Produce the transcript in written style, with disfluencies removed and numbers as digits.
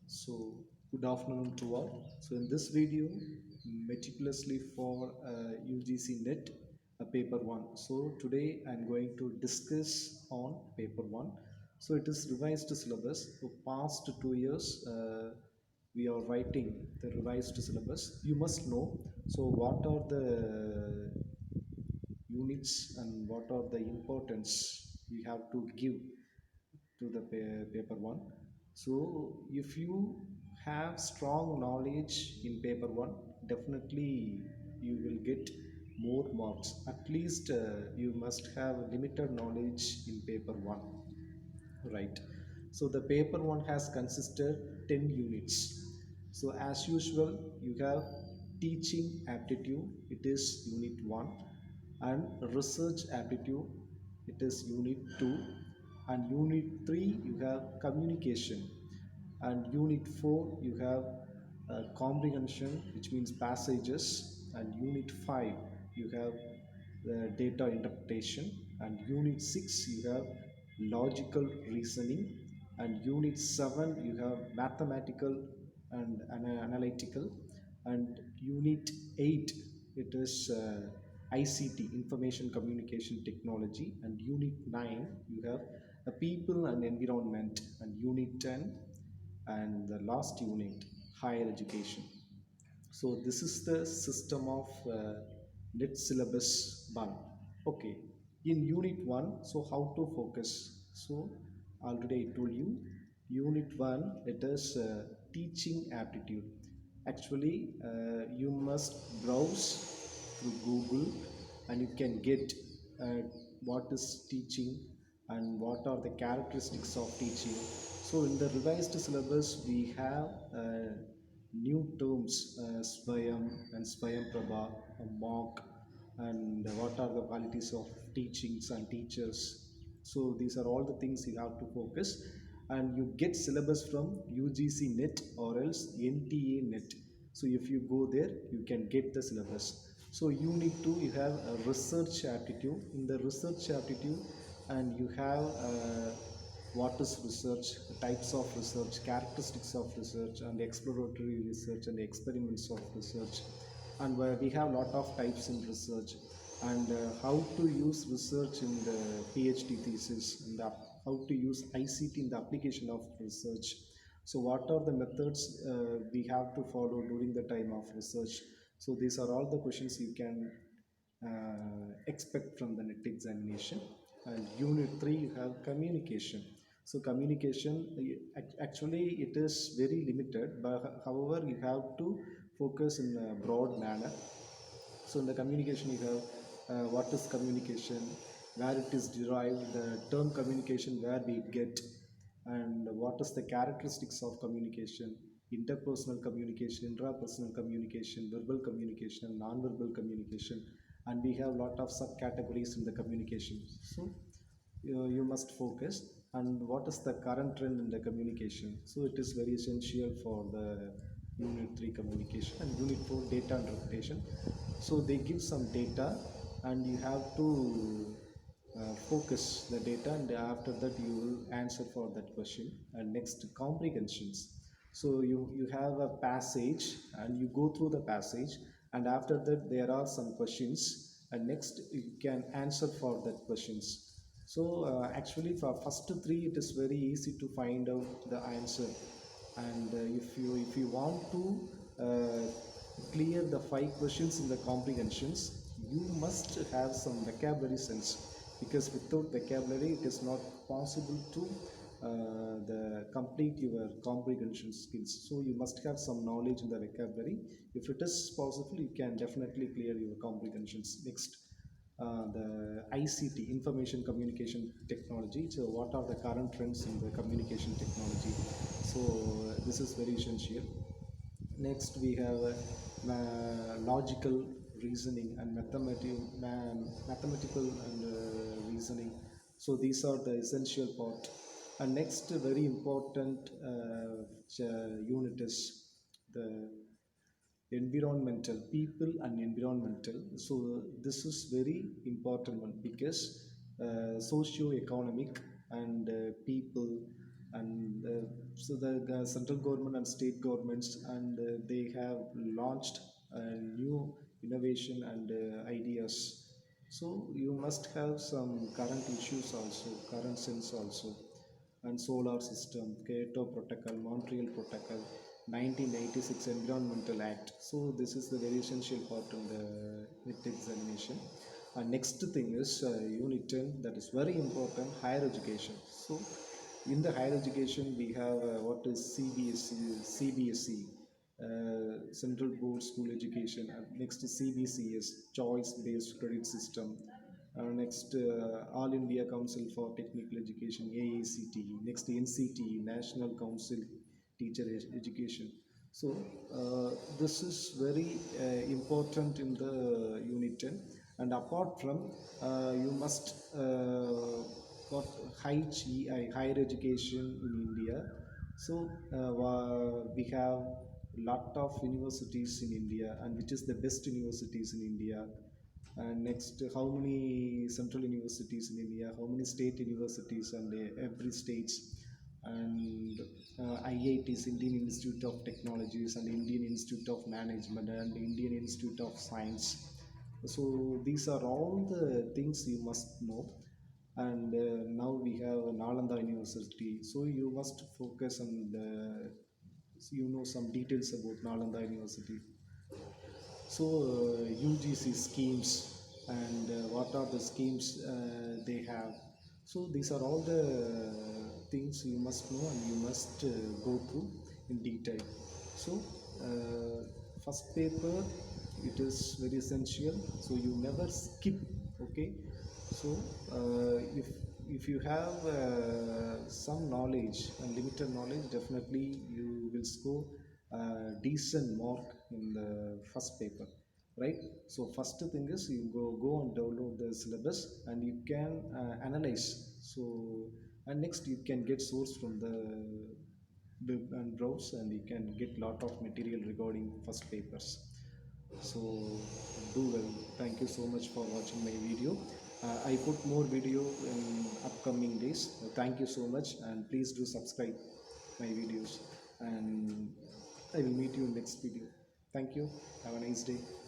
So, good afternoon to all. So, in this video, meticulously for UGC NET, paper 1. So, today I'm going to discuss on paper 1. So, it is revised syllabus. For past 2 years, we are writing the revised syllabus. You must know. So, what are the units and what are the importance we have to give to the paper one. So if you have strong knowledge in paper one, definitely you will get more marks. At least you must have limited knowledge in paper one, right? So the paper one has consisted 10 units. So as usual, you have teaching aptitude, it is unit 1, and research aptitude, it is unit 2, and unit 3 you have communication, and unit 4 you have comprehension, which means passages, and unit 5 you have data interpretation, and unit 6 you have logical reasoning, and unit 7 you have mathematical and analytical, and unit 8 it is ICT, information communication technology, and unit 9 you have people and environment, and unit 10 and the last unit higher education. So this is the system of net syllabus 1. Okay, in unit 1, so how to focus? So already I told you, unit 1 it is teaching aptitude. Actually, you must browse through Google and you can get uh, what is teaching and what are the characteristics of teaching. So in the revised syllabus, we have new terms, Swayam and Swayam Prabha, mock, and what are the qualities of teachings and teachers. So these are all the things you have to focus, and you get syllabus from UGC NET or else NTA NET. So if you go there, you can get the syllabus. So unit 2 you have a research aptitude. In the research aptitude, and you have what is research, types of research, characteristics of research, and exploratory research and experiments of research, and where we have a lot of types in research, and how to use research in the PhD thesis, and how to use ICT in the application of research. So what are the methods we have to follow during the time of research? So these are all the questions you can expect from the NET examination. And unit 3 you have communication. So communication, actually it is very limited, but however you have to focus in a broad manner. So in the communication you have what is communication, where it is derived, the term communication, where we get, and what is the characteristics of communication, interpersonal communication, intrapersonal communication, verbal communication, and non-verbal communication, and we have a lot of subcategories in the communication. So you must focus. And what is the current trend in the communication? So it is very essential for the unit 3 communication. And unit 4 data interpretation, so they give some data and you have to focus the data, and after that you will answer for that question. And next, comprehensions. So you have a passage and you go through the passage, and after that there are some questions, and next you can answer for that questions. So actually for first three it is very easy to find out the answer. And if you want to uh, clear the 5 questions in the comprehensions, you must have some vocabulary sense, because without vocabulary it is not possible to complete your comprehension skills. So you must have some knowledge in the vocabulary. If it is possible, you can definitely clear your comprehensions. Next, the ICT, information communication technology. So what are the current trends in the communication technology? So this is very essential. Next, we have logical reasoning and mathematical and reasoning. So these are the essential part. And next, very important unit is the environmental, people and environmental. So this is very important one, because socio-economic and people and so the central government and state governments, and they have launched new innovation and ideas. So you must have some current issues also, current sense also, and solar system, Kyoto Protocol, Montreal Protocol, 1996 Environmental Act. So this is the very essential part in the NIT examination. And next thing is Unit 10, that is very important, higher education. So in the higher education, we have what is CBSE, Central Board School Education. Next is CBCS, Choice Based Credit System. Next, All India Council for Technical Education, AICTE. Next, NCTE, National Council Teacher Education. So this is very important in the Unit 10. And apart from, you must got high GI, higher education in India. So we have lot of universities in India, and which is the best universities in India. And next, how many central universities in India, how many state universities, and every states, and IITs, Indian Institute of Technologies, and Indian Institute of Management, and Indian Institute of Science. So these are all the things you must know. And now we have Nalanda University. So you must focus on the, some details about Nalanda University. So UGC schemes, and what are the schemes they have. So these are all the things you must know, and you must go through in detail. So first paper, it is very essential, so you never skip. Okay, so if you have some knowledge and limited knowledge, definitely you will score a decent mark in the first paper, right? So first thing is, you go and download the syllabus, and you can analyze. So, and next, you can get source from the web and browse, and you can get lot of material regarding first papers. So do well. Thank you so much for watching my video. I put more video in upcoming days. Thank you so much, and please do subscribe my videos, and I will meet you in next video. Thank you. Have a nice day.